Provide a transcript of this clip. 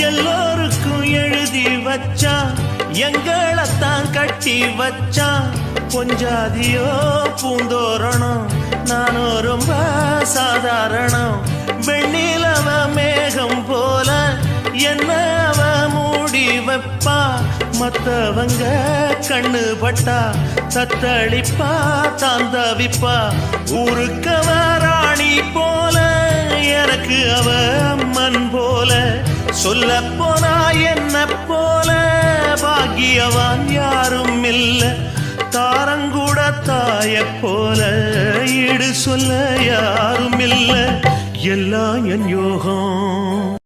எல்லோருக்கும் எழுதி வச்சா எங்களைத்தான் கட்டி வச்சா பொஞ்சாதியோ பூந்தோரணம் நானும் ரொம்ப சாதாரணம் வெண்ணிலவ மேகம் போல என்ன அவ மூடி வைப்பா மத்தவங்க கண்ணு பட்டா தத்தளிப்பா தாந்தவிப்பா ஊருக்கவ ராணி போல எனக்கு அவ அம்மன் போல சொல்ல போனா என்ன போல பாக்கியவான் யாரும் இல்ல தாரங்கூட தாய போல ஈடு சொல்ல யாரும் இல்ல எல்லாம் என் யோகம்